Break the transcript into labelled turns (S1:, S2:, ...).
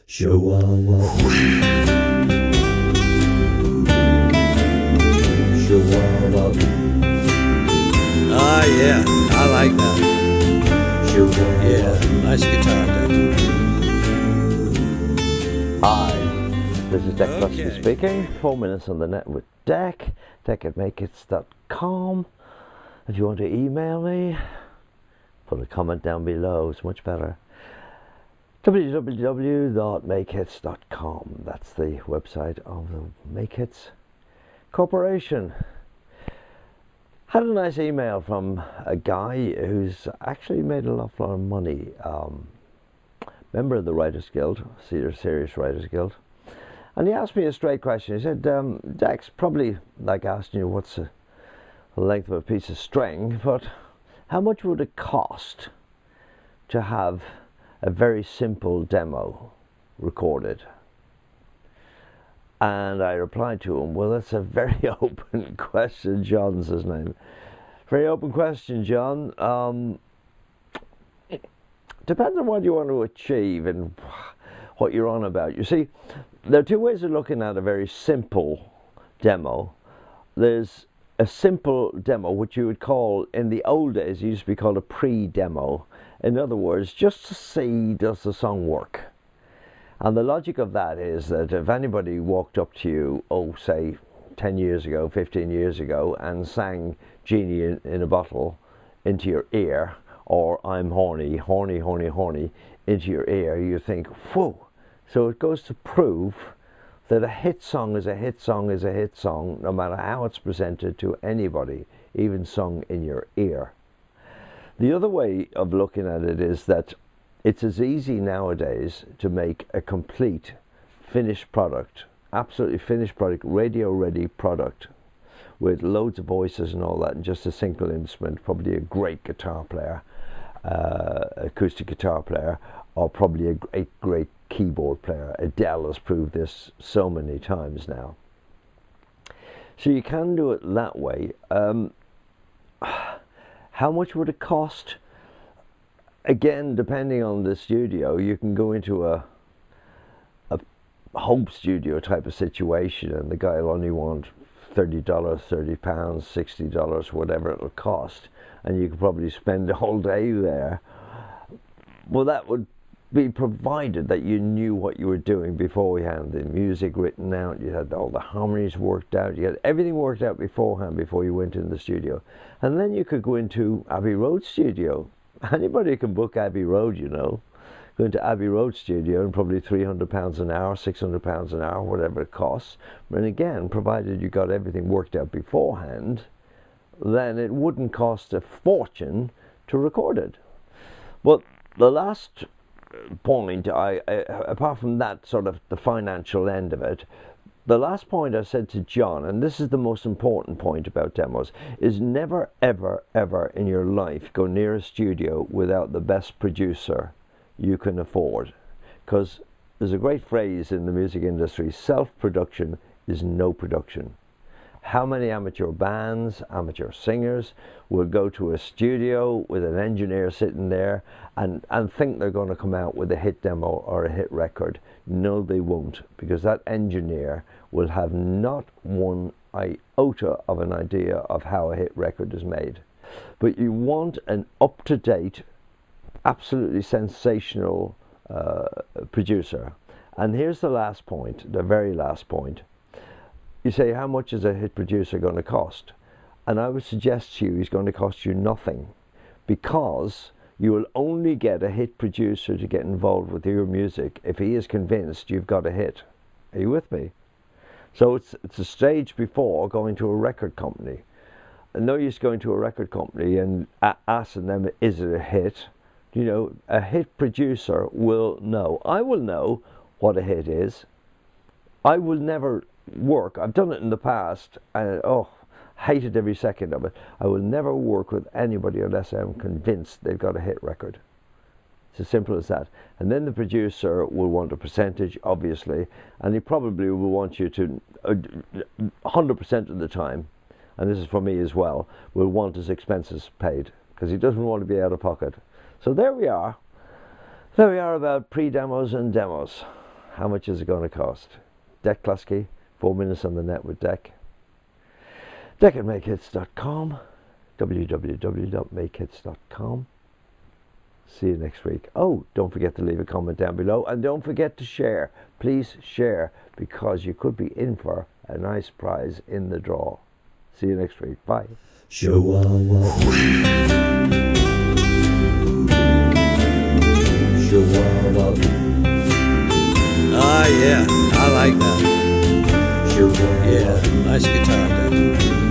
S1: Chihuahua. Chihuahua.
S2: Ah, yeah, I like that.
S1: Chihuahua.
S2: Yeah, nice guitar there.
S3: Hi, this is Deck
S2: Okay.
S3: Cluskey speaking. 4 minutes on the net with Deck. Deck@makehits.com. If you want to email me, put a comment down below. It's much better. www.makehits.com. That's the website of the Make Hits Corporation. Had a nice email from a guy who's actually made an awful lot of money. Member of the Writers Guild, Serious Writers Guild. And he asked me a straight question. He said, Dex, probably like asking you what's the length of a piece of string, but how much would it cost to have a very simple demo recorded? And I replied to him, well, that's a very open question. John's his name. Very open question, John. Depends on what you want to achieve and what you're on about. You see, there are two ways of looking at a very simple demo. There's a simple demo, which you would call, in the old days, it used to be called a pre-demo. In other words, just to see, does the song work? And the logic of that is that if anybody walked up to you, say 10 years ago, 15 years ago, and sang Genie in a Bottle into your ear, or I'm horny, horny, horny, horny, into your ear, you think, whoa. So it goes to prove that a hit song is a hit song is a hit song, no matter how it's presented to anybody, even sung in your ear. The other way of looking at it is that it's as easy nowadays to make a complete finished product, absolutely finished product, radio-ready product, with loads of voices and all that, and just a single instrument, probably a great guitar player, acoustic guitar player, or probably a great keyboard player. Adele has proved this so many times now. So you can do it that way. How much would it cost? Again, depending on the studio, you can go into a home studio type of situation, and the guy will only want $30, £30, $60, whatever it'll cost, and you could probably spend the whole day there. Well, that would be provided that you knew what you were doing beforehand. The music written out, you had all the harmonies worked out, you had everything worked out beforehand before you went in the studio. And then you could go into Abbey Road studio. Anybody can book Abbey Road, you know. Go into Abbey Road studio and probably £300 an hour, £600 an hour, whatever it costs. And again, provided you got everything worked out beforehand, then it wouldn't cost a fortune to record it. Well, the last point, apart from that sort of the financial end of it, the last point I said to John, and this is the most important point about demos, is never, ever, ever in your life go near a studio without the best producer you can afford. Because there's a great phrase in the music industry, self-production is no production. How many amateur bands, amateur singers will go to a studio with an engineer sitting there and think they're going to come out with a hit demo or a hit record? No, they won't, because that engineer will have not one iota of an idea of how a hit record is made. But you want an up-to-date, absolutely sensational producer. And here's the last point, the very last point. You say, how much is a hit producer going to cost? And I would suggest to you he's going to cost you nothing, because you will only get a hit producer to get involved with your music if he is convinced you've got a hit. Are you with me? So it's a stage before going to a record company. No use going to a record company and asking them, is it a hit? You know, a hit producer will know. I will know what a hit is. I will never work. I've done it in the past, and hated every second of it. I will never work with anybody unless I'm convinced they've got a hit record. It's as simple as that. And then the producer will want a percentage, obviously, and he probably will want you to 100% of the time, and this is for me as well, will want his expenses paid, because he doesn't want to be out of pocket. So there we are. There we are about pre-demos and demos. How much is it going to cost? Deck Cluskey, 4 minutes on the net with Deck. Deck at makehits.com, www.makehits.com. See you next week. Oh, don't forget to leave a comment down below, and don't forget to share. Please share, because you could be in for a nice prize in the draw. See you next week. Bye.
S1: Chihuahua. Chihuahua.
S2: Ah, yeah, I like that.
S1: Chihuahua.
S2: Yeah, nice guitar, Dave.